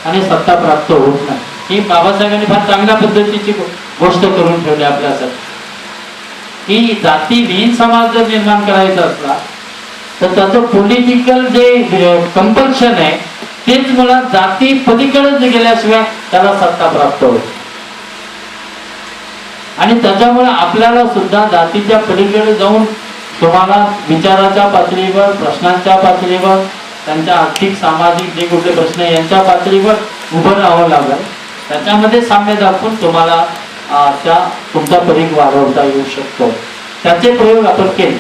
आणि सत्ता प्राप्त होत नाही. ही बाबासाहेबांनी फार चांगल्या पद्धतीची गोष्ट करून ठेवली आपल्यासाठी की जातीविहीन समाज जर निर्माण करायचा असला तर त्याचं पॉलिटिकल जे कंपल्शन आहे तेच मला जाती पलीकडे गेल्याशिवाय त्याला सत्ता प्राप्त होईल. आणि त्याच्यामुळे आपल्याला सुद्धा जातीच्या पलीकडे जाऊन तुम्हाला विचाराच्या पातळीवर, प्रश्नांच्या पातळीवर, त्यांच्या आर्थिक सामाजिक जे कुठले प्रश्न यांच्या पातळीवर उभं राहावं लागेल. त्याच्यामध्ये साम्य दाखवून तुम्हाला तुमचा परीघ वाढवता येऊ शकतो. त्याचे प्रयोग आपण केले.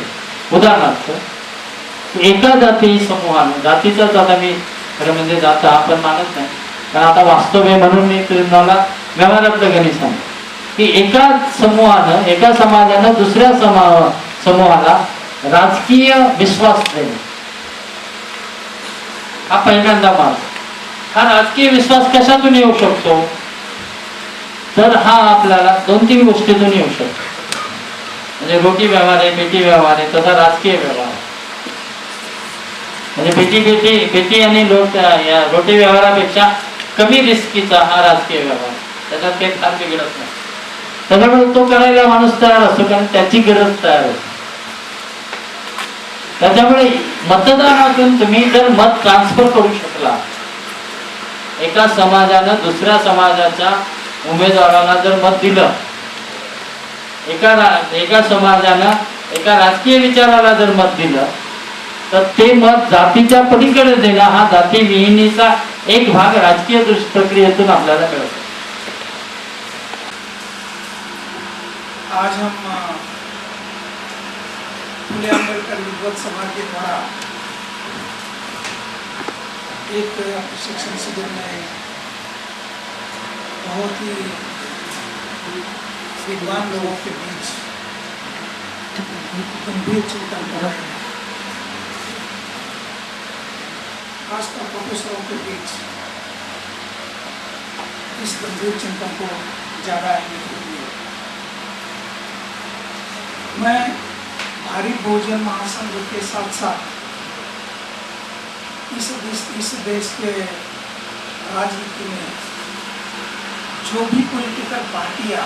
उदाहरणार्थ एका जाती समूहानं, जातीचाच आता मी खरं म्हणजे जाता आपण मानत नाही कारण आता वास्तव आहे म्हणून मी तुम्हाला व्यवहारातलं गणित सांगतो की एका समूहानं, एका समाजानं दुसऱ्या समूहाला राजकीय विश्वास देणे हा पहिल्यांदा मार्ग. हा राजकीय विश्वास कशातून येऊ शकतो तर हा आपल्याला 2-3 गोष्टीतून येऊ शकतो. म्हणजे रोटी व्यवहार आहे, पेटी व्यवहार आहे, तसा राजकीय व्यवहार आहे. म्हणजे पेटी आणि रोटी व्यवहारापेक्षा कमी रिस्कीचा हा राजकीय व्यवहार. त्याच्यात काही फार बिघडत नाही. त्याच्यामुळे तो करायला माणूस तयार असतो कारण त्याची गरज तयार होते. त्याच्यामुळे मतदानातून तुम्ही जर मत ट्रान्सफर करू शकला, एका समाजानं दुसऱ्या समाजाच्या उमेदवाराला जर मत दिलं, एका समाजानं एका राजकीय विचाराला जर मत दिलं तर ते मत जातीच्या पलीकडे देणं हा जाती विहीनीचा एक भाग राजकीय प्रक्रियेतून आपल्याला मिळतो. आज हम फुले अम्बेडकर विद्वत सभा के द्वारा एक प्रशिक्षण शिविर में बहुत ही विद्वान लोगों के बीच गंभीर चिंतन कर रहे हैं, खासकर प्रोफेसरों के बीच इस गंभीर चिंतन को ज्यादा अहमियत देती है. मैं भारी बहुजन महासंघ के साथ साथ इस देश के राजनीति में जो भी पॉलिटिकल पार्टियां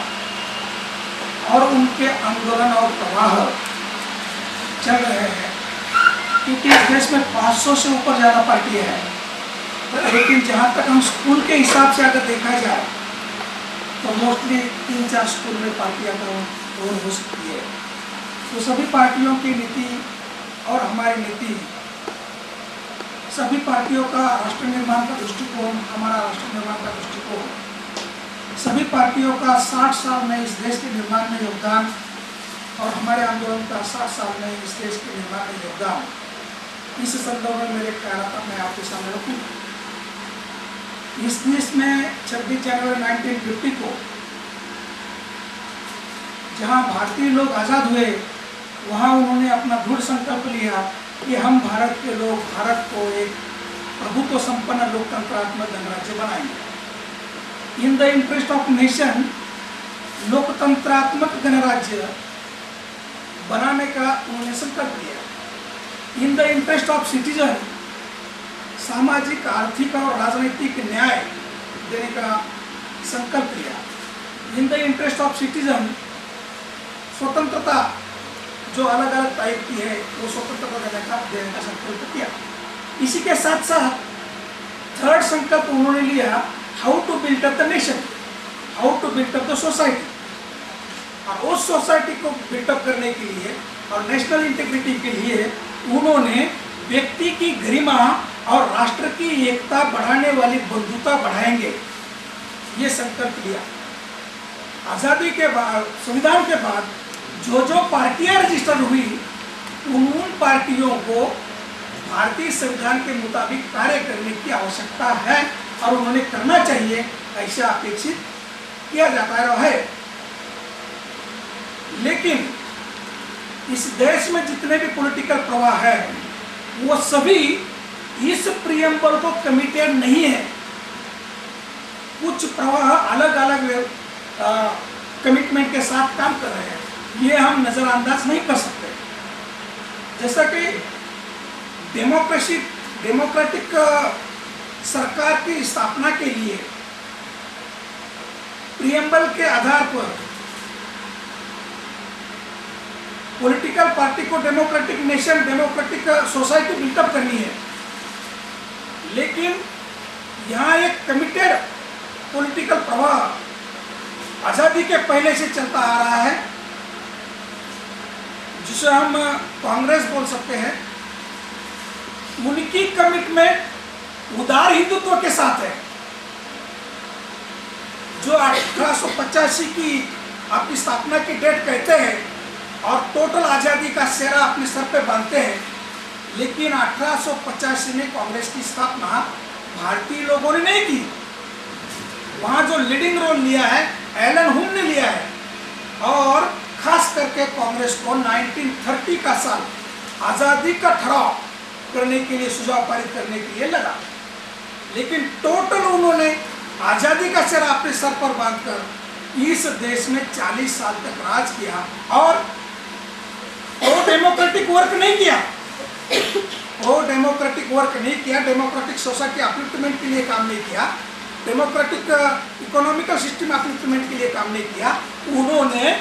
और उनके आंदोलन और प्रवाह चल रहे हैं, क्योंकि इस देश में 500 से ऊपर ज़्यादा पार्टियां हैं, लेकिन जहाँ तक हम स्कूल के हिसाब से अगर देखा जाए तो मोस्टली 3-4 स्कूल में पार्टियां तो हो सकती है. तो सभी पार्टियों की नीति और हमारी नीति, सभी पार्टियों का राष्ट्र निर्माण का दृष्टिकोण, हमारा राष्ट्र निर्माण का दृष्टिकोण, सभी पार्टियों का 60 साल में इस देश के निर्माण में योगदान और हमारे आंदोलन का 60 साल में इस देश के निर्माण में योगदान, इस संदर्भ में मेरे ख्याल मैं आपके सामने रखूँगा. इस देश में 26 जनवरी 1950 को जहाँ भारतीय लोग आज़ाद हुए, वहाँ उन्होंने अपना दृढ़ संकल्प लिया कि हम भारत के लोग भारत को एक प्रभुत्व संपन्न लोकतंत्रात्मक गणराज्य बनाएंगे. In the interest of nation लोकतंत्रात्मक गणराज्य बनाने का उन्होंने संकल्प लिया. In the interest of citizen सामाजिक, आर्थिक और राजनीतिक न्याय देने का संकल्प लिया. In the interest of citizen स्वतंत्रता जो अलग अलग टाइप की है वो स्वतंत्रता देने का संकल्प किया. इसी के साथ साथ थर्ड संकल्प उन्होंने लिया, how to build up the nation, how to build up the society. और उस सोसाइटी को बिल्डअप करने के लिए और नेशनल इंटीग्रिटी के लिए उन्होंने व्यक्ति की गरिमा और राष्ट्र की एकता बढ़ाने वाली बंधुता बढ़ाएंगे, ये संकल्प लिया. आज़ादी के बाद, संविधान के बाद जो पार्टियां रजिस्टर हुई उन पार्टियों को भारतीय संविधान के मुताबिक कार्य करने की आवश्यकता है और उन्होंने करना चाहिए, ऐसा अपेक्षित किया जाता है. लेकिन इस देश में जितने भी पॉलिटिकल प्रवाह है वो सभी इस प्रियम्बल को कमिटेड नहीं है. कुछ प्रवाह अलग अलग कमिटमेंट के साथ काम कर रहे हैं, ये हम नज़रअंदाज नहीं कर सकते. जैसा कि डेमोक्रेटिक सरकार की स्थापना के लिए प्रियम्बल के आधार पर पॉलिटिकल पार्टी को democratic nation, democratic society built up करनी है, लेकिन यहाँ एक कमिटेड पॉलिटिकल प्रवाह आज़ादी के पहले से चलता आ रहा है, जिसे हम कांग्रेस बोल सकते हैं। उनकी कमिटमेंट उदार हिंदुत्व के साथ है, जो 1885 की अपनी स्थापना की डेट कहते हैं और टोटल आज़ादी का सेहरा अपने सर पे बांधते हैं, लेकिन 1885 में कांग्रेस की स्थापना भारतीय लोगों ने नहीं की। वहाँ जो लीडिंग रोल लिया है एलन हुम ने लिया है, और खास करके कांग्रेस को 1930 का साल आज़ादी का ठहराव करने के लिए, सुझाव पारित करने के लिए लगा, लेकिन टोटल उन्होंने आज़ादी का सेहरा अपने सर पर बांधकर इस देश में 40 साल तक राज किया, और वो डेमोक्रेटिक वर्क नहीं किया, डेमोक्रेटिक सोसाइटी अपलिफ्टमेंट के लिए काम नहीं किया, डेमोक्रेटिक इकोनॉमिकल सिस्टम अपलिफ्टमेंट के लिए काम नहीं किया। उन्होंने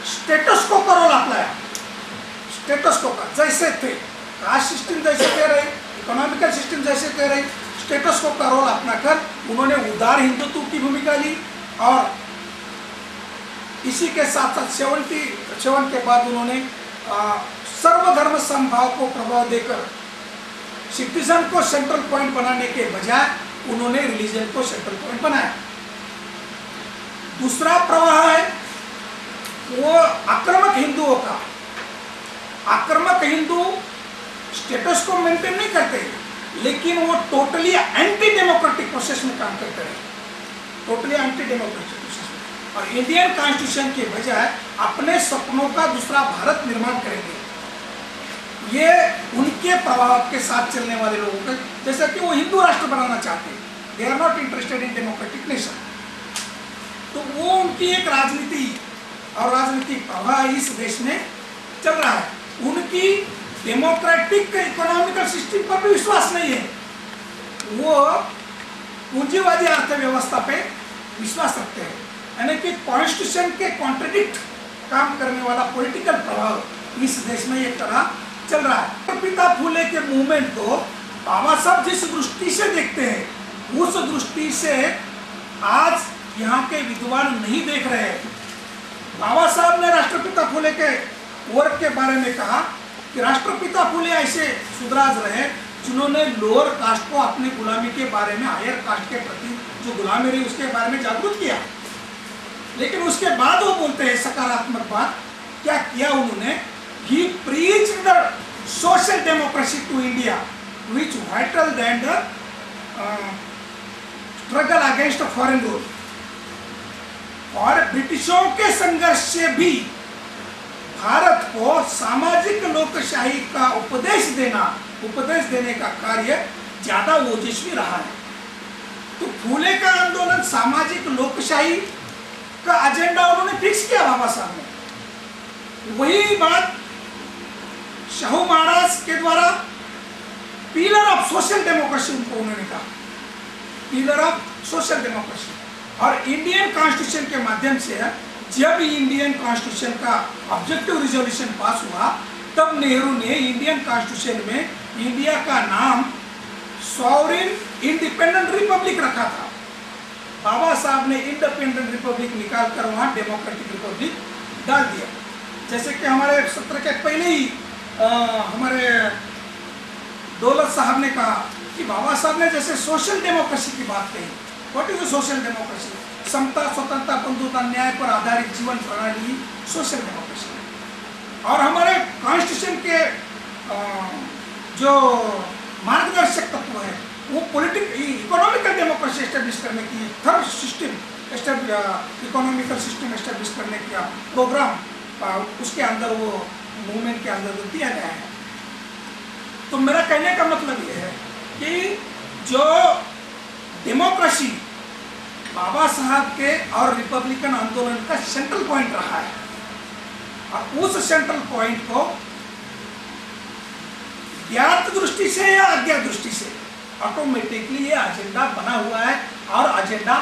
स्टेटस को का रोल अपनाया, स्टेटस को का जैसे थे, कास्ट सिस्टम जैसे दे रहे, इकोनॉमिकल सिस्टम जैसे दे रहे, स्टेटस को का रोल अपनाकर उन्होंने उदार हिंदुत्व की भूमिका ली, और इसी के साथ साथ 77 के बाद उन्होंने सर्वधर्म समभाव को प्रभाव देकर सिटीजन को सेंट्रल पॉइंट बनाने के बजाय उन्होंने रिलीजन को सेंट्रल पॉइंट बनाया। दूसरा प्रवाह है वो आक्रामक हिंदुओं का। आक्रामक हिंदू स्टेटस को मेंटेन नहीं करते, लेकिन वो टोटली एंटी डेमोक्रेटिक प्रोसेस में काम करते हैं, टोटली एंटी डेमोक्रेटिक प्रोसेस में, और इंडियन कॉन्स्टिट्यूशन के बजाय अपने सपनों का दूसरा भारत निर्माण करेंगे। ये उनके प्रभाव के साथ चलने वाले लोगों के, जैसा कि वो हिंदू राष्ट्र बनाना चाहते हैं, they are not interested in democratic nation. तो वो उनकी एक राजनीति और राजनीतिक प्रवाह इस देश में चल रहा है। उनकी डेमोक्रेटिक इकोनॉमिकल सिस्टम पर भी विश्वास नहीं है, वो पूंजीवादी अर्थव्यवस्था पे विश्वास रखते हैं, यानी कि कॉन्स्टिट्यूशन के कॉन्ट्रडिक्ट काम करने वाला पॉलिटिकल प्रभाव इस देश में एक तरह चल रहा है। पिता फूले के मूवमेंट को बाबा साहब जिस दृष्टि से देखते हैं, उस दृष्टि से आज यहाँ के विद्वान नहीं देख रहे हैं। बाबा साहब ने राष्ट्रपिता फूले के वर्क के बारे में कहा कि राष्ट्रपिता फूले ऐसे सुधराज रहे जिन्होंने लोअर कास्ट को अपनी गुलामी के बारे में हायर कास्ट के प्रति जो गुलामी रही उसके बारे में जागरूक किया, लेकिन उसके बाद वो बोलते हैं सकारात्मक बात क्या किया उन्होंने, he preached the social democracy to India, which vital than the struggle against foreign rule। और ब्रिटिशों के संघर्ष से भी भारत को सामाजिक लोकशाही का उपदेश देने का कार्य ज्यादा ओजस्वी रहा है। तो फूले का आंदोलन सामाजिक लोकशाही का एजेंडा उन्होंने फिक्स किया बाबा साहब ने। वही बात शाहू महाराज के द्वारा पिलर ऑफ सोशल डेमोक्रेसी उनको उन्होंने कहा, पिलर ऑफ सोशल डेमोक्रेसी। और इंडियन कॉन्स्टिट्यूशन के माध्यम से जब इंडियन कॉन्स्टिट्यूशन का ऑब्जेक्टिव रिजोल्यूशन पास हुआ, तब नेहरू ने इंडियन कॉन्स्टिट्यूशन में इंडिया का नाम सॉवरेन इंडिपेंडेंट रिपब्लिक रखा था। बाबा साहब ने इंडिपेंडेंट रिपब्लिक निकाल कर वहाँ डेमोक्रेटिक रिपब्लिक डाल दिया। जैसे कि हमारे सत्र के पहले ही हमारे दौलत साहब ने कहा कि बाबा साहब ने जैसे सोशल डेमोक्रेसी की बात कही। What is social democracy? समता, स्वतंत्रता, बंधुता, न्याय पर आधारित जीवन प्रणाली सोशल डेमोक्रेसी। और हमारे कॉन्स्टिट्यूशन के जो मार्गदर्शक तत्व है वो इकोनॉमिकल डेमोक्रेसी एस्टेब्लिश करने की, third system economical system establish करने का प्रोग्राम उसके अंदर वो मूवमेंट के अंदर दिया गया है। तो मेरा कहने का मतलब ये है कि जो डेमोक्रेसी बाबा साहब के और रिपब्लिकन आंदोलन का सेंट्रल पॉइंट रहा है, और उस सेंट्रल पॉइंट को ज्ञात दृष्टि से या अज्ञात दृष्टि से ऑटोमेटिकली ये एजेंडा बना हुआ है और एजेंडा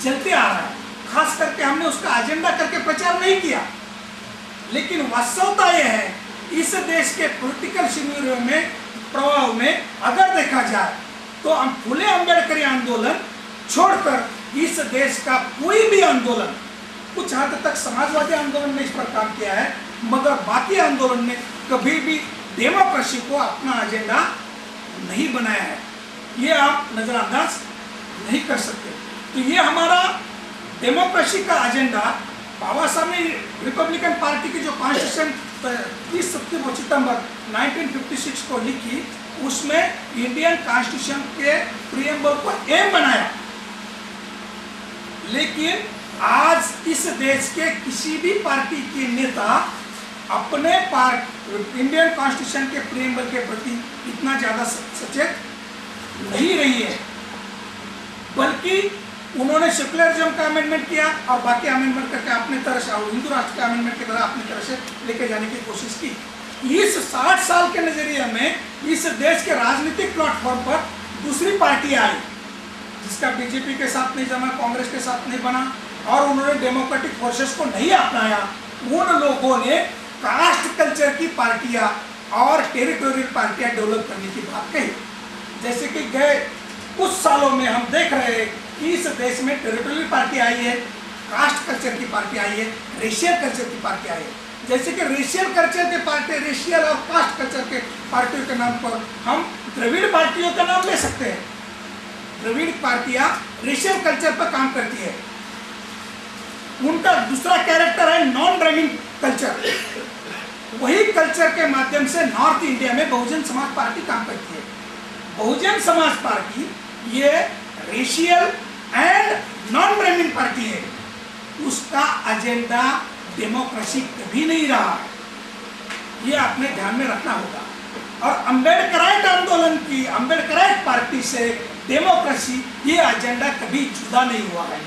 चलते आ रहा है। खास करके हमने उसका एजेंडा करके प्रचार नहीं किया, लेकिन वास्तवता यह है इस देश के पॉलिटिकल सिनेरियो में, प्रभाव में अगर देखा जाए तो हम फुले अम्बेडकरी आंदोलन छोड़कर इस देश का कोई भी आंदोलन, कुछ हद तक समाजवादी आंदोलन ने इस पर काम किया है, मगर बाकी आंदोलन ने कभी भी डेमोक्रेसी को अपना एजेंडा नहीं बनाया है। ये आप नजरअंदाज नहीं कर सकते। तो ये हमारा डेमोक्रेसी का एजेंडा बाबा साहब ने रिपब्लिकन पार्टी की जो कॉन्स्टिट्यूशन 30 सितंबर 1956 को लिखी, उसमें इंडियन कॉन्स्टिट्यूशन के प्रीएम्बल को एम बनाया। लेकिन आज इस देश के किसी भी पार्टी के नेता अपने इंडियन कॉन्स्टिट्यूशन के प्रीएम्बल के प्रति इतना ज्यादा सचेत नहीं रही है, बल्कि उन्होंने सेकुलरिज्म का अमेंडमेंट किया और बाकी अमेंडमेंट करके अपने तरह से, हिंदू राष्ट्र के अमेंडमेंट की तरह अपनी तरह से लेके जाने की कोशिश की। इस 60 साल के नजरिए में इस देश के राजनीतिक प्लेटफॉर्म पर दूसरी पार्टी आई जिसका बीजेपी के साथ नहीं जमा, कांग्रेस के साथ नहीं बना और उन्होंने डेमोक्रेटिक फोर्सेस को नहीं अपनाया। उन लोगों ने कास्ट कल्चर की पार्टियां और टेरिटोरियल पार्टियां डेवलप करने की बात कही। जैसे कि गए कुछ सालों में हम देख रहे हैं कि इस देश में टेरिटोरियल पार्टी आई है, कास्ट कल्चर की पार्टी आई है, रेशियल कल्चर की पार्टी आई है। जैसे कि रेशियल कल्चर के पार्टी, रेशियल और कास्ट कल्चर के पार्टियों के नाम पर हम द्रविड़ पार्टियों का नाम ले सकते हैं। द्रविड़ पार्टियां रेशियल कल्चर पर काम करती है। उनका दूसरा कैरेक्टर है नॉन ड्राइविंग कल्चर। वही कल्चर के माध्यम से नॉर्थ इंडिया में बहुजन समाज पार्टी काम करती है। बहुजन समाज पार्टी ये रेशियल एंड नॉन ब्राह्मण पार्टी है, उसका एजेंडा डेमोक्रेसी कभी नहीं रहा, ये आपने ध्यान में रखना होगा। और अम्बेडकराइट आंदोलन की, अम्बेडकराइट पार्टी से डेमोक्रेसी ये एजेंडा कभी जुदा नहीं हुआ है,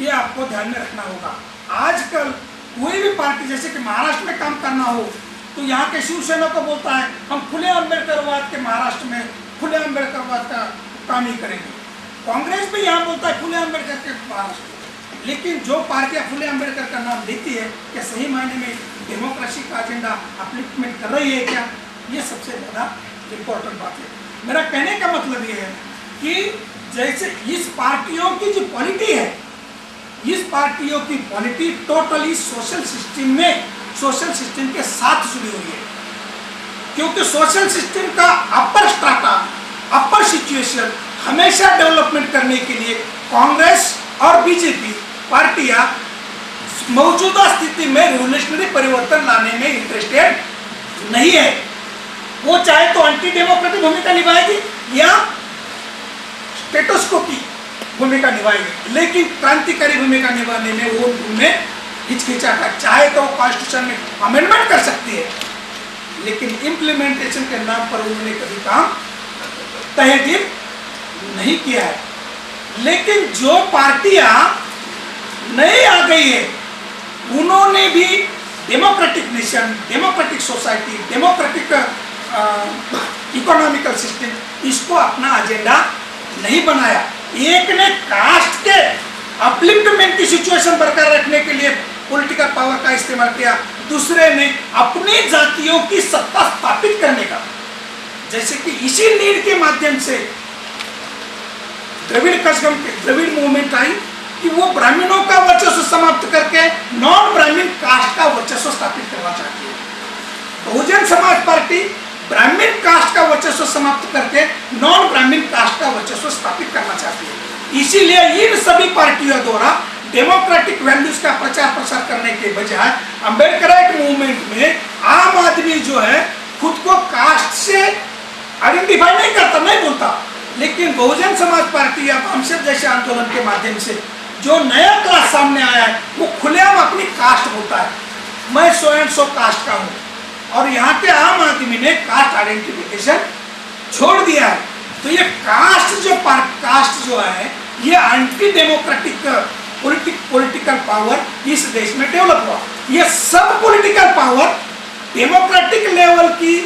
ये आपको ध्यान में रखना होगा। आजकल कोई भी पार्टी, जैसे कि महाराष्ट्र में काम करना हो तो यहाँ के शिवसेना को बोलता है हम खुले अम्बेडकरवाद के, महाराष्ट्र में खुले अम्बेडकरवाद का काम ही करेंगे। कांग्रेस भी यहाँ बोलता है खुले अम्बेडकर के महाराष्ट्र। लेकिन जो पार्टियां खुले अम्बेडकर का नाम देती है, क्या सही मायने में डेमोक्रेसी का एजेंडा अपलिफ्टमेंट कर रही है क्या? ये सबसे ज़्यादा इम्पोर्टेंट बात है। मेरा कहने का मतलब ये है कि जैसे इस पार्टियों की जो पॉलिटी है, इस पार्टियों की पॉलिटी टोटली सोशल सिस्टम में, सोशल सिस्टम के साथ जुड़ी हुई है। क्योंकि सोशल सिस्टम का अपर स्ट्राटा, अपर सिचुएशन हमेशा डेवलपमेंट करने के लिए कांग्रेस और बीजेपी पार्टियां मौजूदा स्थिति में रिवोल्यूशनरी परिवर्तन लाने में इंटरेस्टेड नहीं है। वो चाहे तो एंटी डेमोक्रेटिक भूमिका निभाएगी या स्टेटस को की भूमिका निभाएगी, लेकिन क्रांतिकारी भूमिका निभाने में वो उनमें हिचकिचाहट, चाहे तो कॉन्स्टिट्यूशन में अमेंडमेंट कर सकती है, लेकिन इम्प्लीमेंटेशन के नाम पर उन्होंने कभी काम तहे दिल नहीं किया है। लेकिन जो पार्टियां नई आ गई है, उन्होंने भी democratic nation, democratic society, democratic economical system, इसको अपना एजेंडा नहीं बनाया। एक ने कास्ट के अपलिफ्टमेंट की सिचुएशन बरकरार रखने के लिए पॉलिटिकल पावर का इस्तेमाल किया, दूसरे ने अपनी जातियों की सत्ता स्थापित करने का। जैसे कि इसी नीड के माध्यम से द्रविड़ मूवमेंट आई कि वो ब्राह्मणों का वर्चस्व समाप्त करके नॉन ब्राह्मण कास्ट का वर्चस्व स्थापित करना चाहती है। बहुजन समाज पार्टी ब्राह्मण कास्ट का वर्चस्व समाप्त करके नॉन ब्राह्मण कास्ट का वर्चस्व स्थापित करना चाहती है। इसीलिए इन सभी पार्टियों द्वारा डेमोक्रेटिक वैल्यूज का प्रचार प्रसार करने के बजाय अम्बेडकराइट मूवमेंट में आम आदमी जो है खुद को कास्ट से आइडेंटिफाई नहीं करता, नहीं बोलता, लेकिन बहुजन समाज पार्टी या हमसे जैसे आंदोलन के माध्यम से जो नया क्लास सामने आया है, वो खुलेआम अपनी कास्ट बोलता है, मैं सो एंड सो कास्ट का हूँ। और यहाँ के आम आदमी ने कास्ट आइडेंटिफिकेशन छोड़ दिया है। तो ये कास्ट जो है ये एंटी डेमोक्रेटिक पॉलिटिकल पावर इस देश में डेवलप हुआ। ये सब पॉलिटिकल पावर डेमोक्रेटिक लेवल की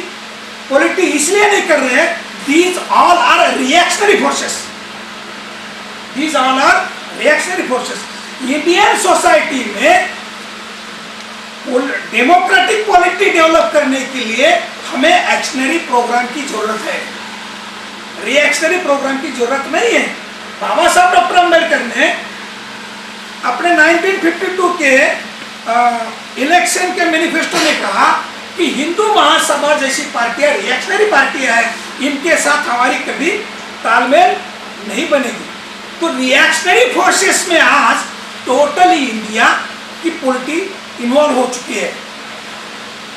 पॉलिटी इसलिए नहीं कर रहे हैं these all are reactionary forces. These all are reactionary forces. Indian society में डेमोक्रेटिक पॉलिटी डेवलप करने के लिए हमें एक्शनरी प्रोग्राम की जरूरत है, रिएक्शनरी प्रोग्राम की जरूरत नहीं है। बाबा साहब डॉक्टर अम्बेडकर ने अपने 1952 के इलेक्शन के मैनिफेस्टो में कहा कि हिंदू महासभा जैसी पार्टियां रिएक्शनरी पार्टियां हैं, इनके साथ हमारी कभी तालमेल नहीं बनेगी। तो रिएक्शनरी फोर्सेस में आज टोटली इंडिया की पॉलिटी इन्वॉल्व हो चुकी है।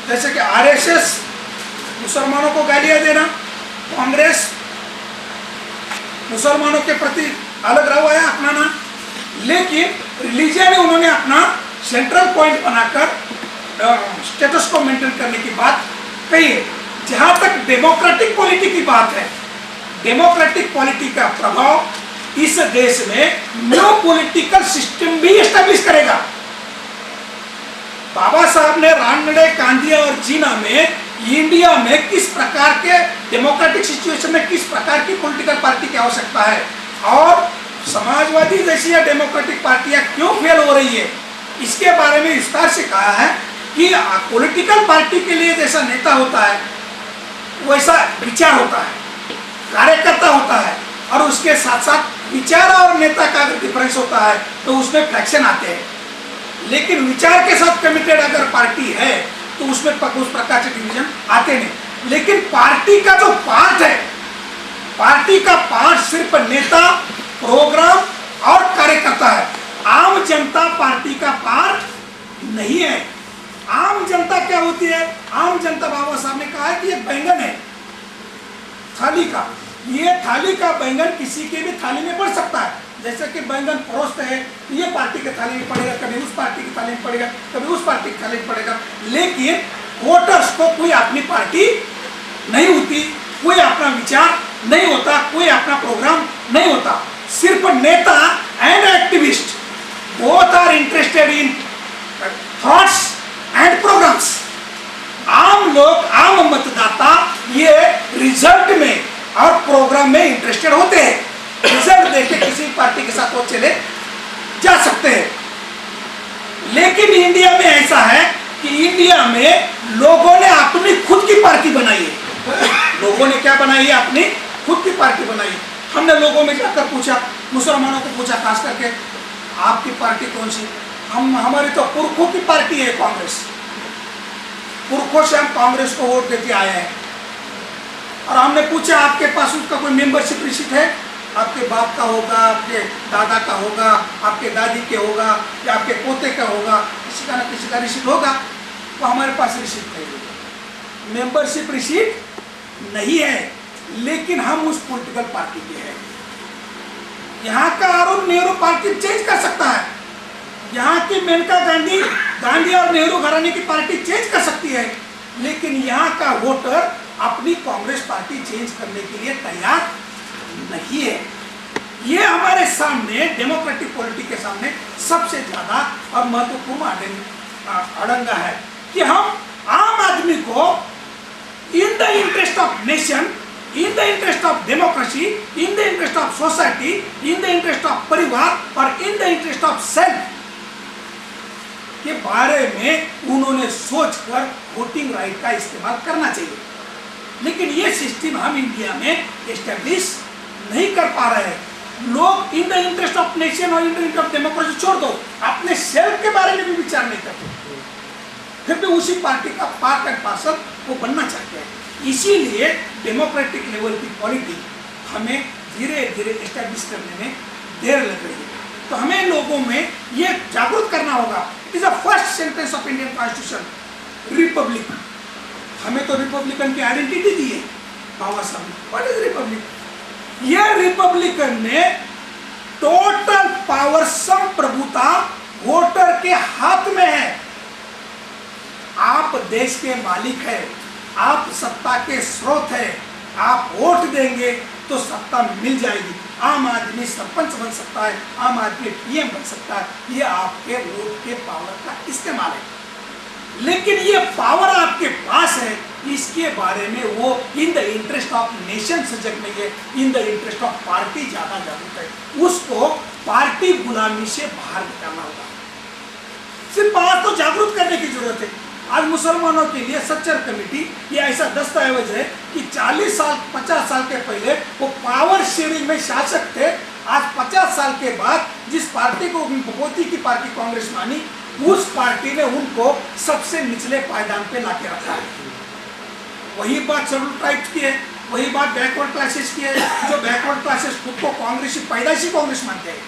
जैसे कि आरएसएस मुसलमानों को गालियां देना, कांग्रेस मुसलमानों के प्रति अलग रवैया अपनाना, लेकिन रिलीजन में उन्होंने अपना सेंट्रल पॉइंट बनाकर स्टेटस को मेंटेन करने की बात कही है। जहां तक डेमोक्रेटिक पॉलिटी की बात है, डेमोक्रेटिक पॉलिटी का प्रभाव इस देश में न्यू पॉलिटिकल सिस्टम भी एस्टेब्लिश करेगा। बाबा साहब ने रानडे, कांदिया और जीना में इंडिया में किस प्रकार के डेमोक्रेटिक सिचुएशन में किस प्रकार की पॉलिटिकल पार्टी की आवश्यकता है और समाजवादी जैसी या डेमोक्रेटिक पार्टियां क्यों फेल हो रही है, इसके बारे में विस्तार से कहा है कि पॉलिटिकल पार्टी के लिए जैसा नेता होता है वैसा विचार होता है, कार्यकर्ता होता है, और उसके साथ साथ विचार और नेता का अगर डिफरेंस होता है तो उसमें फ्रैक्शन आते हैं। लेकिन विचार के साथ कमिटेड अगर पार्टी है तो उसमें उस प्रकार से डिवीजन आते नहीं। लेकिन पार्टी का जो पार्ट है, पार्टी का पार्ट सिर्फ नेता, प्रोग्राम और कार्यकर्ता है। आम जनता पार्टी का पार्ट नहीं है। आम जनता क्या होती है? आम जनता बाबा साहब ने कहा है कि ये बैंगन है थाली का, ये थाली का बैंगन किसी के भी थाली में पड़ सकता है। जैसे कि बैंगन परोसते हैं, ये पार्टी के थाली में पड़ेगा, कभी उस पार्टी की थाली में पड़ेगा, कभी उस पार्टी की थाली में पड़ेगा। लेकिन वोटर्स को कोई अपनी पार्टी नहीं होती, कोई अपना विचार नहीं होता, कोई अपना प्रोग्राम नहीं होता। सिर्फ नेता and activist both are interested in thoughts and programmes. आम लोग, आम मतदाता ये रिजल्ट में और प्रोग्राम में इंटरेस्टेड होते हैं। रिजल्ट देके किसी पार्टी के साथ वो चले जा सकते हैं। लेकिन इंडिया में ऐसा है कि इंडिया में लोगों ने अपनी खुद की पार्टी बनाई है। लोगों ने क्या बनाई है? अपनी खुद की पार्टी बनाई है। हमने लोगों में जाकर पूछा, मुसलमानों को पूछा खास करके, आपकी पार्टी कौन सी? हमारी तो पुरखों की पार्टी है कांग्रेस। पुरखों से हम कांग्रेस को वोट देते आए हैं। और हमने पूछा आपके पास उसका कोई मेंबरशिप रिसीट है? आपके बाप का होगा, आपके दादा का होगा, आपके दादी के होगा, या आपके पोते का होगा, किसी का ना किसी का रिसीट होगा। तो हमारे पास रिसीट नहीं है, मेंबरशिप रिसीट नहीं है। लेकिन हम उस पॉलिटिकल पार्टी के हैं। यहाँ का अरुण नेहरू पार्टी चेंज कर सकता है, यहाँ की मेनका गांधी, गांधी और नेहरू घराने की पार्टी चेंज कर सकती है। लेकिन यहाँ का वोटर अपनी कांग्रेस पार्टी चेंज करने के लिए तैयार नहीं है। ये हमारे सामने डेमोक्रेटिक पॉलिटी के सामने सबसे ज्यादा और महत्वपूर्ण अड़ंगा है कि हम आम आदमी को इन the interest of nation, in the interest of democracy, in the interest of society, in the interest of परिवार और in the interest of self के बारे में उन्होंने सोचकर वोटिंग राइट का इस्तेमाल करना चाहिए। लेकिन ये सिस्टम हम इंडिया में एस्टेब्लिश नहीं कर पा रहे हैं। लोग in the interest of nation और in the interest of democracy छोड़ दो, अपने सेल्फ के बारे में भी विचार नहीं करते, फिर भी उसी पार्टी का पार्ट एंड पार्सल वो बनना चाहते हैं। इसीलिए डेमोक्रेटिक लेवल की पॉलिटी हमें धीरे धीरे एस्टेब्लिश करने में देर लग रही है। तो हमें लोगों में ये जागरूक करना होगा। It is the first sentence of Indian constitution, Republic. हमें तो रिपब्लिकन की आइडेंटिटी दी है बाबा साहब ने। What is Republic? ये रिपब्लिकन ने टोटल पावर, संप्रभुता वोटर के हाथ में है। आप देश के मालिक है, आप सत्ता के स्रोत है। आप वोट देंगे तो सत्ता मिल जाएगी। आम आदमी सरपंच बन सकता है, आम आदमी पीएम बन सकता है। ये आपके वोट के पावर का इस्तेमाल है। लेकिन ये पावर आपके पास है, इसके बारे में वो इन द इंटरेस्ट ऑफ नेशन सजग नहीं है, इन द इंटरेस्ट ऑफ पार्टी ज्यादा जागरूक है। उसको पार्टी गुलामी से बाहर निकालना होगा। सिर्फ बात तो जागरूक करने की जरूरत है। आज मुसलमानों के लिए सच्चर कमेटी ये ऐसा दस्तावेज है कि 40 साल 50 साल के पहले वो पावर शेयरिंग में शासक थे। आज 50 साल के बाद जिस पार्टी को मोदी की पार्टी कांग्रेस मानी, उस पार्टी ने उनको सबसे निचले पायदान पे लाके रखा है। वही बात शेड्यूल ट्राइब्स की है, वही बात बैकवर्ड क्लासेस की है। जो बैकवर्ड क्लासेस खुद को कांग्रेसी पैदाइशी कांग्रेस मानते हैं,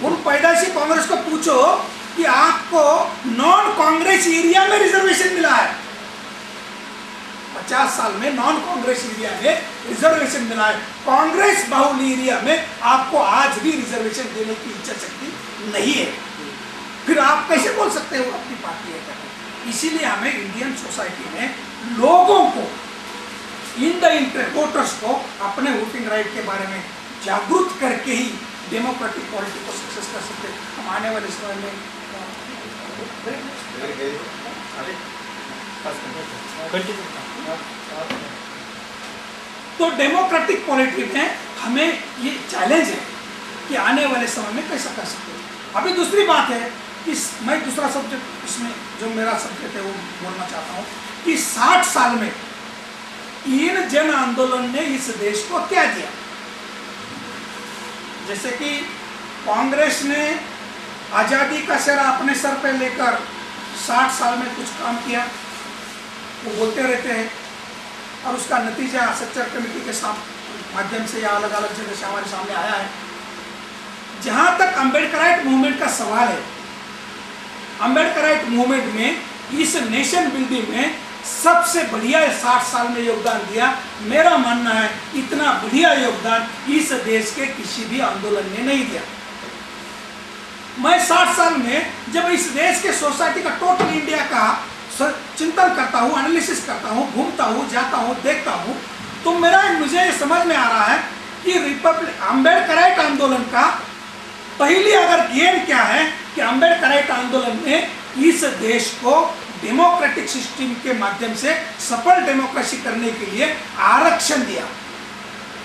उन पैदाइशी कांग्रेस को पूछो कि आपको नॉन कांग्रेस एरिया में रिजर्वेशन मिला है। 50 साल में नॉन कांग्रेस एरिया में रिजर्वेशन मिला है, कांग्रेस बहुल एरिया में आपको आज भी रिजर्वेशन देने की इच्छा शक्ति नहीं है। फिर आप कैसे बोल सकते हो अपनी पार्टी है करके? इसीलिए हमें इंडियन सोसाइटी में लोगों को, इन द इंटरेस्ट वोटर्स को अपने वोटिंग राइट के बारे में जागरूक करके ही डेमोक्रेटिक पॉलिटिक्स को सक्सेस कर सकते हैं। हम आने वाले समय में तो डेमोक्रेटिक पॉलिटिक्स में हमें ये चैलेंज है कि आने वाले समय में कैसा कर सकते हैं। अभी दूसरी बात है कि मैं दूसरा सब्जेक्ट इसमें जो मेरा सब्जेक्ट है वो बोलना चाहता हूँ कि 60 साल में इन जन आंदोलन ने इस देश को क्या दिया। जैसे कि कांग्रेस ने आजादी का सेहरा अपने सर पे लेकर 60 साल में कुछ काम किया, वो बोलते रहते हैं, और उसका नतीजा सच्चर कमेटी के माध्यम से या अलग अलग जगह से हमारे सामने आया है। जहां तक अम्बेडकराइट मूवमेंट का सवाल है, अम्बेडकराइट मूवमेंट में इस नेशन बिल्डिंग में सबसे बढ़िया 60 साल में योगदान दिया। मेरा मानना है इतना बढ़िया योगदान इस देश के किसी भी आंदोलन ने नहीं दिया। मैं 60 साल में जब इस देश के सोसाइटी का, टोटल इंडिया का चिंतन करता हूँ, एनालिसिस करता हूँ, घूमता हूँ, जाता हूँ, देखता हूँ, तो मुझे समझ में आ रहा है कि अम्बेडकराइट आंदोलन का पहली अगर गेन क्या है कि अम्बेडकराइट आंदोलन ने इस देश को डेमोक्रेटिक सिस्टम के माध्यम से सफल डेमोक्रेसी करने के लिए आरक्षण दिया,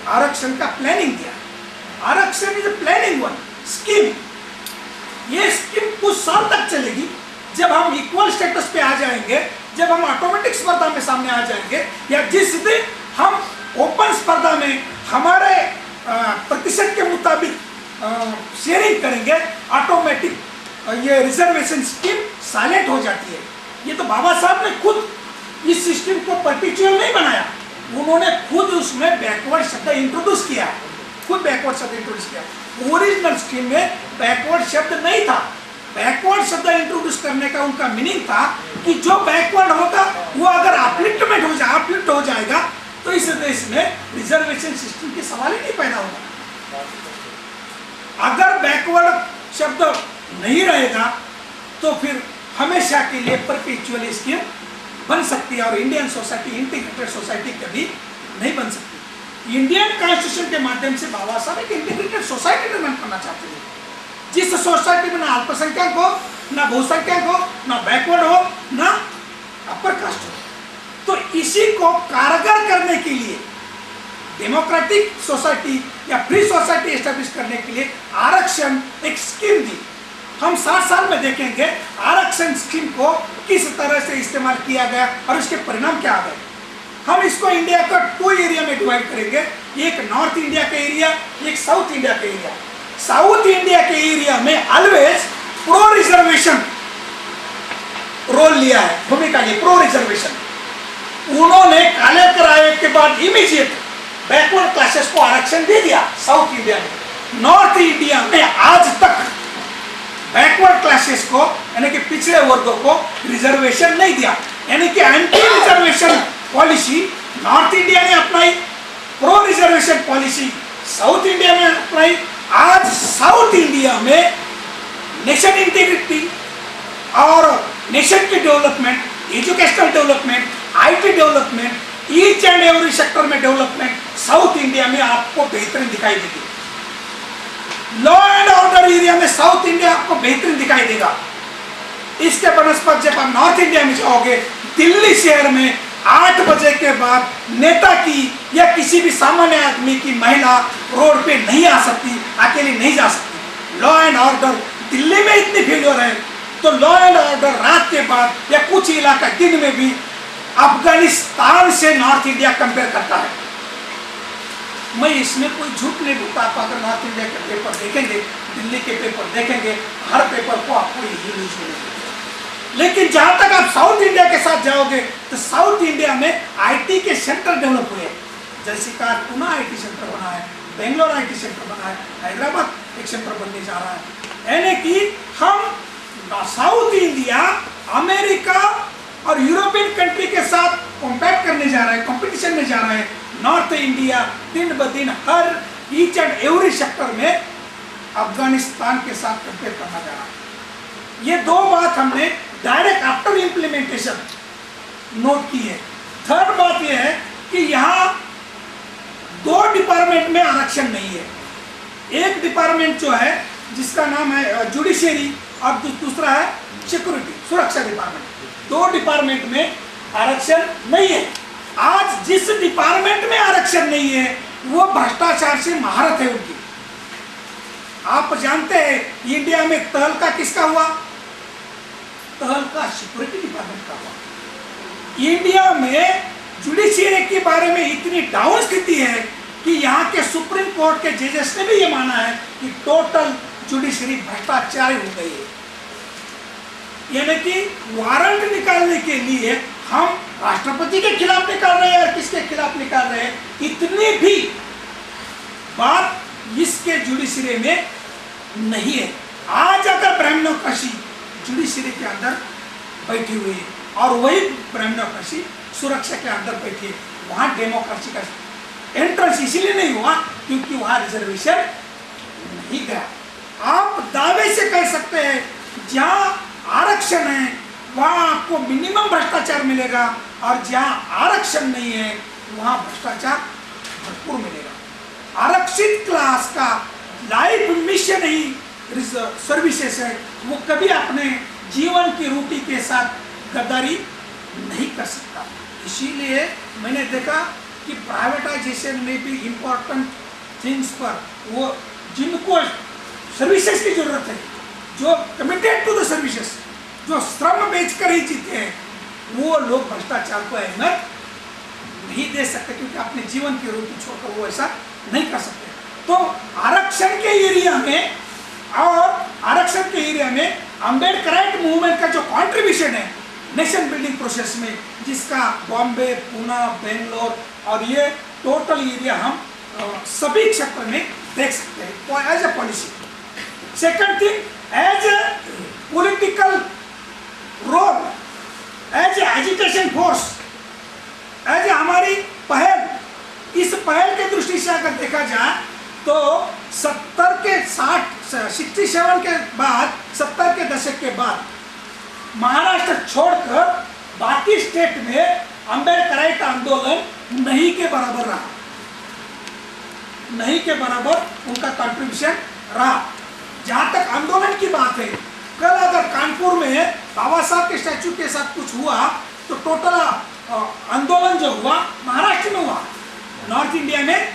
आरक्षण का प्लानिंग दिया। आरक्षण इज प्लानिंग वन स्कीम। ये स्कीम कुछ साल तक चलेगी। जब हम इक्वल स्टेटस पे आ जाएंगे, जब हम ऑटोमेटिक स्पर्धा में सामने आ जाएंगे, या जिस दिन हम ओपन स्पर्धा में हमारे प्रतिशत के मुताबिक शेयरिंग करेंगे, ऑटोमेटिक ये रिजर्वेशन स्कीम साइलेंट हो जाती है। ये तो बाबा साहब ने खुद इस सिस्टम को परपेचुअल नहीं बनाया, उन्होंने खुद उसमें बैकवर्ड शब्द इंट्रोड्यूस किया, खुद बैकवर्ड शब्द इंट्रोड्यूस किया। ओरिजिनल स्कीम में बैकवर्ड शब्द नहीं था। बैकवर्ड शब्द इंट्रोड्यूस करने का उनका मीनिंग था कि जो बैकवर्ड होगा वो अगर अपलिफ्ट हो जाएगा तो इस देश में रिजर्वेशन सिस्टम की सवाल ही नहीं पैदा होगा। अगर बैकवर्ड शब्द नहीं रहेगा तो फिर हमेशा के लिए परपेचुअल स्कीम बन सकती है, और इंडियन सोसाइटी इंटीग्रेटेड सोसाइटी कभी नहीं बन सकती। इंडियन कॉन्स्टिट्यूशन के माध्यम से बाबा साहब एक इंटीग्रेटेड सोसाइटी निर्माण करना चाहते हैं, जिस सोसाइटी में ना अल्पसंख्यक हो, ना बहुसंख्यक हो, ना बैकवर्ड हो, ना अपर कास्ट हो। तो इसी को कारगर करने के लिए डेमोक्रेटिक सोसाइटी या फ्री सोसाइटी एस्टेब्लिश करने के लिए आरक्षण एक स्कीम दी। हम 60 साल में देखेंगे आरक्षण स्कीम को किस तरह से इस्तेमाल किया गया और उसके परिणाम क्या आ गए। हम इसको इंडिया का 2 एरिया में डिवाइड करेंगे, एक नॉर्थ इंडिया का एरिया, एक साउथ इंडिया का एरिया। साउथ इंडिया के एरिया में ऑलवेज प्रो रिजर्वेशन रोल लिया है, भूमिका ली, प्रो रिजर्वेशन। उन्होंने काले कराए के बाद इमीडिएट बैकवर्ड क्लासेस को आरक्षण दे दिया साउथ इंडिया में। नॉर्थ इंडिया में आज तक बैकवर्ड क्लासेस को, यानी कि पिछड़े वर्गों को रिजर्वेशन नहीं दिया, यानी कि anti reservation policy north India ने अपनाई, pro reservation policy south India में अपनाई। आज साउथ इंडिया में नेशन इंटीग्रिटी और नेशन की development, educational development, IT development, each and every sector में डेवलपमेंट साउथ इंडिया में आपको बेहतरीन दिखाई देगी। लॉ एंड ऑर्डर एरिया में साउथ इंडिया आपको बेहतरीन दिखाई देगा। इसके बनस्पत जब आप नॉर्थ इंडिया में जाओगे, दिल्ली शहर में 8 बजे के बाद नेता की या किसी भी सामान्य आदमी की महिला रोड पे नहीं आ सकती, अकेली नहीं जा सकती। लॉ एंड ऑर्डर दिल्ली में इतनी फेलियर है, तो लॉ एंड ऑर्डर रात के बाद या कुछ इलाका दिन में भी अफगानिस्तान से नॉर्थ इंडिया कंपेयर करता है। मैं इसमें कोई झूठ नहीं बोलता। आप अगर नॉर्थ इंडिया के पेपर देखेंगे, दिल्ली के पेपर देखेंगे, हर पेपर को आपको यही न्यूज मिलेगी। लेकिन जहां तक आप साउथ इंडिया के साथ जाओगे तो साउथ इंडिया में आईटी के सेंटर डेवलप हुए, जैसे का पुणे आईटी सेंटर बना है, बेंगलोर आईटी सेंटर बना है, हैदराबाद एक सेंटर बनने जा रहा है। यानी कि हम साउथ इंडिया अमेरिका और यूरोपियन कंट्री के साथ कॉम्पैक्ट करने जा रहा है, कंपटीशन में जा रहा है। नॉर्थ इंडिया दिन ब दिन हर ईच एंड एवरी सेक्टर में अफगानिस्तान के साथ कंपेयर करना जा रहा है। ये दो बात हमने डायरेक्ट आफ्टर इंप्लीमेंटेशन नोट की है। थर्ड बात यह है कि यहाँ 2 डिपार्टमेंट में आरक्षण नहीं है। एक डिपार्टमेंट जो है जिसका नाम है जुडिशियरी और दूसरा है सिक्योरिटी, सुरक्षा डिपार्टमेंट। 2 डिपार्टमेंट में आरक्षण नहीं है। आज जिस डिपार्टमेंट में आरक्षण नहीं है वो भ्रष्टाचार से महारत है उनकी। आप जानते हैं इंडिया में तहलका किसका हुआ? तहलका सिक्योरिटी डिपार्टमेंट का हुआ। इंडिया में जुडिशियरी के बारे में इतनी डाउन स्थिति है कि यहाँ के सुप्रीम कोर्ट के जजेस ने भी ये माना है कि टोटल जुडिशियरी भ्रष्टाचारी हो गई है। यानी कि वारंट निकालने के लिए हम राष्ट्रपति के खिलाफ निकाल रहे हैं और किसके खिलाफ निकाल रहे हैं, इतनी भी बात इसके जुडिशियरी में नहीं है। आज अगर ब्राह्मणोक्रेसी जुडिशियरी के अंदर बैठी हुई है और वही ब्राह्मणोक्रेसी सुरक्षा के अंदर बैठी है, वहां डेमोक्रेसी का एंट्रेंस इसीलिए नहीं हुआ क्योंकि वहां रिजर्वेशन नहीं गया। आप दावे से कह सकते हैं जहां आरक्षण है वहां आपको मिनिमम भ्रष्टाचार मिलेगा और जहां आरक्षण नहीं है वहां भ्रष्टाचार भरपूर मिलेगा। आरक्षित क्लास का लाइफ मिशन ही सर्विसेज है, वो कभी अपने जीवन की रोटी के साथ गद्दारी नहीं कर सकता। इसीलिए मैंने देखा कि प्राइवेटाइजेशन में भी इम्पोर्टेंट थिंग्स पर वो जिनको सर्विसेज की जरूरत है, जो कमिटेड टू द सर्विसेज, जो श्रम बेचकर ही जीते हैं, वो लोग भ्रष्टाचार को अहमियत नहीं दे सकते क्योंकि अपने जीवन की रोटी छोड़कर वो ऐसा नहीं कर सकते। तो आरक्षण के एरिया में और आरक्षण के एरिया में अम्बेडकराइट मूवमेंट का जो कंट्रीब्यूशन है नेशन बिल्डिंग प्रोसेस में, जिसका बॉम्बे, पुणे, बेंगलोर और ये टोटल एरिया हम सभी क्षेत्र में देख सकते हैं as a policy. Second thing, as a political role, as a education force, as a हमारी पहल, इस पहल के दृष्टि से अगर देखा जाए तो 70 के 67 के बाद, 70 के दशक के बाद महाराष्ट्र छोड़कर बाकी स्टेट में अम्बेडकराइट आंदोलन नहीं के बराबर रहा, नहीं के बराबर उनका कंट्रीब्यूशन रहा। जहां तक आंदोलन की बात है, कल अगर कानपुर में बाबा साहब के स्टैचू के साथ कुछ हुआ तो टोटल आंदोलन जो हुआ महाराष्ट्र में हुआ, नॉर्थ इंडिया में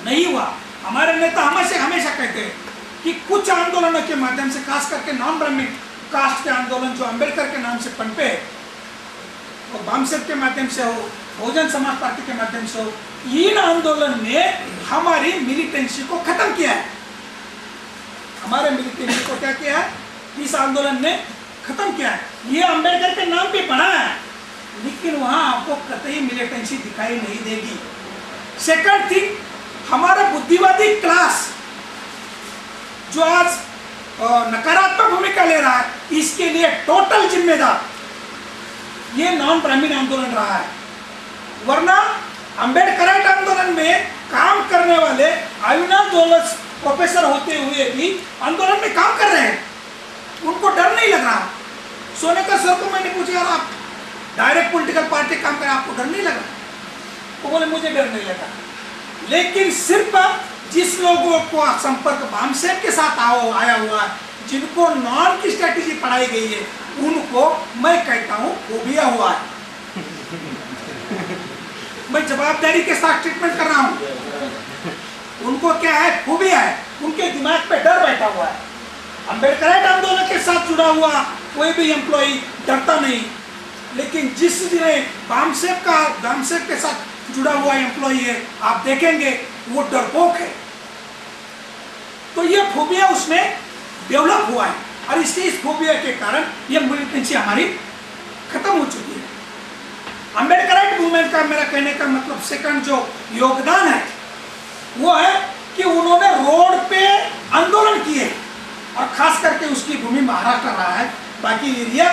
नहीं हुआ। हमारे नेता हमेशा कहते हैं कि कुछ आंदोलनों के माध्यम से, खास करके नॉन ब्राह्मण कास्ट के आंदोलन जो अंबेडकर के नाम से पनपे, वो बामसेब के माध्यम से हो, बहुजन समाज पार्टी के माध्यम से हो, इन आंदोलन ने हमारी मिलिटेंसी को खत्म किया है। हमारे मिलिटेंसी को क्या किया है? इस आंदोलन ने खत्म किया है। ये अंबेडकर के नाम पे बना है, लेकिन वहां आपको कतई मिलिटेंसी दिखाई नहीं देगी। सेकंड थिंग, हमारा बुद्धिवादी क्लास जो आज नकारात्मक भूमिका ले रहा है, इसके लिए टोटल जिम्मेदार ये नॉन ब्राह्मण आंदोलन रहा है। वरना अंबेडकराइट आंदोलन में काम करने वाले अविनाश दौलत प्रोफेसर होते हुए भी आंदोलन में काम कर रहे हैं, उनको डर नहीं लग रहा। सोनेकर सर को मैंने पूछा, यार आप डायरेक्ट पॉलिटिकल पार्टी काम करें, आपको डर नहीं लगा? वो बोले मुझे डर नहीं लगा। लेकिन सिर्फ जिस लोगों को संपर्क बामसेब के साथ आया हुआ है, जिनको नॉन की स्ट्रेटेजी पढ़ाई गई है, उनको मैं कहता हूँ वो भी हुआ है। मैं जवाबदारी के साथ ट्रीटमेंट कर रहा हूं। उनको क्या है, खूबियां है, उनके दिमाग पे डर बैठा हुआ है। अम्बेडकराइट आंदोलन के साथ जुड़ा हुआ कोई भी एम्प्लॉई डरता नहीं, लेकिन जिस जिन्हें बामसेब के साथ जुड़ा हुआ एम्प्लॉई है, आप देखेंगे वो डरपोक है। तो ये फोबिया उसमें डेवलप हुआ है और इस फोबिया के कारण ये मिलिटेंसी हमारी खत्म हो चुकी है। अम्बेडकराइट मूवमेंट का मेरा कहने का मतलब सेकंड जो योगदान है वो है कि उन्होंने रोड पे आंदोलन किए और खास करके उसकी भूमि महाराष्ट्र रहा है, बाकी एरिया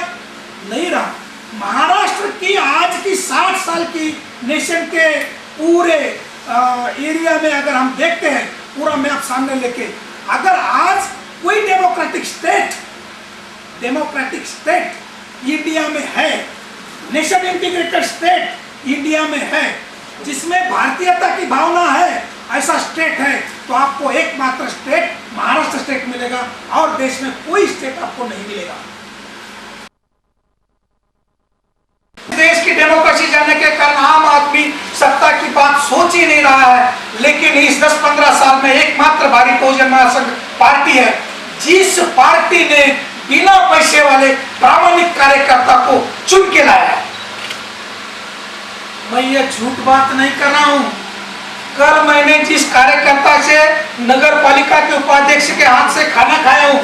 नहीं रहा। महाराष्ट्र की आज की 60 साल की नेशन के पूरे एरिया में अगर हम देखते हैं, पूरा मैप सामने लेके, अगर आज कोई डेमोक्रेटिक स्टेट इंडिया में है, नेशन इंटीग्रेटेड स्टेट इंडिया में है, जिसमें भारतीयता की भावना है, ऐसा स्टेट है, तो आपको एकमात्र स्टेट महाराष्ट्र स्टेट मिलेगा और देश में कोई स्टेट आपको नहीं मिलेगा। देश की डेमोक्रेसी जाने के कारण आम आदमी सत्ता की बात सोच ही नहीं रहा है, लेकिन इस 10-15 साल में एकमात्र भारी बहुजन महासंघ पार्टी है जिस पार्टी ने बिना पैसे वाले प्रामाणिक कार्यकर्ता को चुन के लाया है। मैं ये झूठ बात नहीं कर रहा हूं। कल मैंने जिस कार्यकर्ता से नगर पालिका के उपाध्यक्ष के हाथ से खाना खाया हूं,